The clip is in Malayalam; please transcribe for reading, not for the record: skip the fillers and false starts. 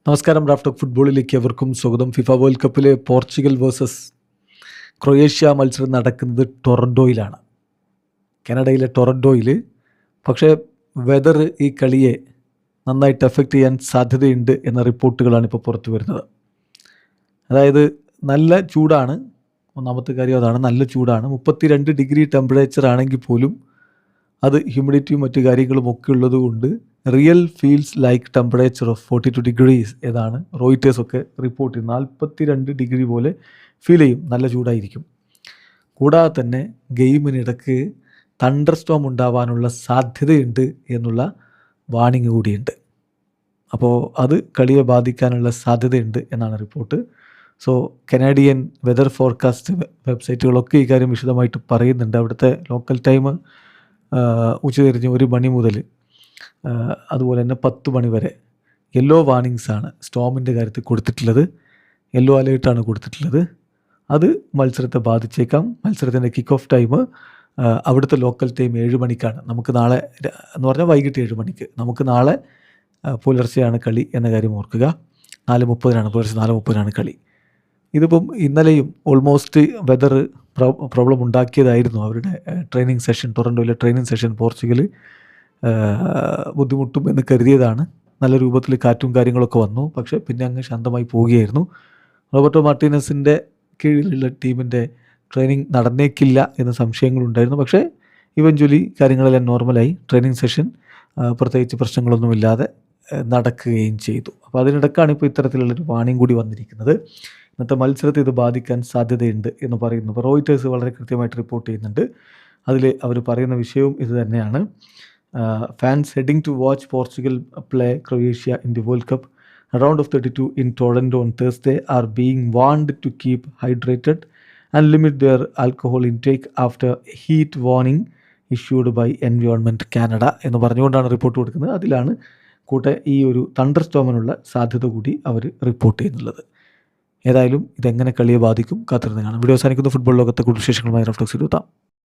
നമസ്കാരം. റാഫ് ടോക്ക് ഫുട്ബോളിലേക്ക് എവർക്കും സ്വാഗതം. ഫിഫ വേൾഡ് കപ്പിലെ പോർച്ചുഗൽ വേഴ്സസ് ക്രൊയേഷ്യ മത്സരം നടക്കുന്നത് ടൊറൻറ്റോയിലാണ്, കാനഡയിലെ ടൊറൻറ്റോയിൽ. പക്ഷേ വെതർ ഈ കളിയെ നന്നായിട്ട് എഫക്റ്റ് ചെയ്യാൻ സാധ്യതയുണ്ട് എന്ന റിപ്പോർട്ടുകളാണ് ഇപ്പോൾ പുറത്തു വരുന്നത്. അതായത് നല്ല ചൂടാണ്, ഒന്നാമത്തെ കാര്യം അതാണ്, നല്ല ചൂടാണ്. 32 ഡിഗ്രി ടെമ്പറേച്ചർ ആണെങ്കിൽ പോലും അത് ഹ്യൂമിഡിറ്റിയും മറ്റു കാര്യങ്ങളും ഒക്കെ ഉള്ളത് കൊണ്ട് real feels like temperature of 42 degrees ഏതാണ് റോയിറ്റേഴ്സൊക്കെ റിപ്പോർട്ട് ചെയ്യും. 42 ഡിഗ്രി പോലെ ഫീൽ ചെയ്യും, നല്ല ചൂടായിരിക്കും. കൂടാതെ തന്നെ ഗെയിമിനിടക്ക് തണ്ടർ സ്റ്റോം ഉണ്ടാവാനുള്ള സാധ്യതയുണ്ട് എന്നുള്ള വാണിംഗ് കൂടിയുണ്ട്. അപ്പോൾ അത് കളിയെ ബാധിക്കാനുള്ള സാധ്യതയുണ്ട് എന്നാണ് report. So Canadian weather forecast വെബ്സൈറ്റുകളൊക്കെ ഈ കാര്യം വിശദമായിട്ട് പറയുന്നുണ്ട്. അവിടുത്തെ ലോക്കൽ ടൈം ഉച്ചതിരിഞ്ഞ് 1 മണി മുതൽ അതുപോലെ തന്നെ 10 മണി വരെ യെല്ലോ വാർണിങ്സാണ് സ്റ്റോമിൻ്റെ കാര്യത്തിൽ കൊടുത്തിട്ടുള്ളത്. യെല്ലോ അലേർട്ടാണ് കൊടുത്തിട്ടുള്ളത്. അത് മത്സരത്തെ ബാധിച്ചേക്കാം. മത്സരത്തിൻ്റെ കിക്ക് ഓഫ് ടൈം അവിടുത്തെ ലോക്കൽ ടൈം 7 മണിക്കാണ്. നമുക്ക് നാളെ എന്ന് പറഞ്ഞാൽ വൈകിട്ട് 7 മണിക്ക്. നമുക്ക് നാളെ പുലർച്ചെയാണ് കളി എന്ന കാര്യം ഓർക്കുക. 4:30 പുലർച്ചെ 4:30 കളി. ഇതിപ്പം ഇന്നലെയും ഓൾമോസ്റ്റ് വെതർ പ്രോബ്ലം ഉണ്ടാക്കിയതായിരുന്നു. അവരുടെ ട്രെയിനിങ് സെഷൻ, ടൊറൻറ്റോയിലെ ട്രെയിനിങ് സെഷൻ പോർച്ചുഗൽ ബുദ്ധിമുട്ടും എന്ന് കരുതിയതാണ്. നല്ല രൂപത്തിൽ കാറ്റും കാര്യങ്ങളൊക്കെ വന്നു. പക്ഷേ പിന്നെ അങ്ങ് ശാന്തമായി പോവുകയായിരുന്നു. റോബർട്ടോ മാർട്ടീനസിൻ്റെ കീഴിലുള്ള ടീമിൻ്റെ ട്രെയിനിങ് നടന്നേക്കില്ല എന്ന സംശയങ്ങളുണ്ടായിരുന്നു. പക്ഷേ ഇവഞ്ച്വലി കാര്യങ്ങളെല്ലാം നോർമലായി. ട്രെയിനിങ് സെഷൻ പ്രത്യേകിച്ച് പ്രശ്നങ്ങളൊന്നുമില്ലാതെ നടക്കുകയും ചെയ്തു. അപ്പോൾ അതിനിടക്കാണ് ഇപ്പോൾ ഇത്തരത്തിലുള്ളൊരു വാണിംഗ് കൂടി വന്നിരിക്കുന്നത്. ഇന്നത്തെ മത്സരത്തെ ഇത് ബാധിക്കാൻ സാധ്യതയുണ്ട് എന്ന് പറയുന്നു. അപ്പോൾ റോയിറ്റേഴ്സ് വളരെ കൃത്യമായിട്ട് റിപ്പോർട്ട് ചെയ്യുന്നുണ്ട്. അതിൽ അവർ പറയുന്ന വിഷയവും ഇത് തന്നെയാണ്. Fans heading to watch Portugal play Croatia in the World Cup. A round of 32 in Toronto on Thursday are being warned to keep hydrated and limit their alcohol intake after heat warning issued by Environment Canada എന്ന് പറഞ്ഞുകൊണ്ടാണ് റിപ്പോർട്ട് കൊടുക്കുന്നത്. അതിലാണ് കൂട്ടെ ഈ ഒരു തണ്ടർ സ്റ്റോമിനുള്ള സാധ്യത കൂടി അവർ റിപ്പോർട്ട് ചെയ്യുന്നുള്ളത്. ഏതായാലും ഇതെങ്ങനെ കളിയെ ബാധിക്കും കാത്തിരുന്ന് കാണാം. വീഡിയോ അവസാനിക്കുന്ന ഫുട്ബോൾ ലോകത്തെ കൂടുതൽ വിശേഷങ്ങളുമായി റാഫ് ടോക്സിൽ എത്താം.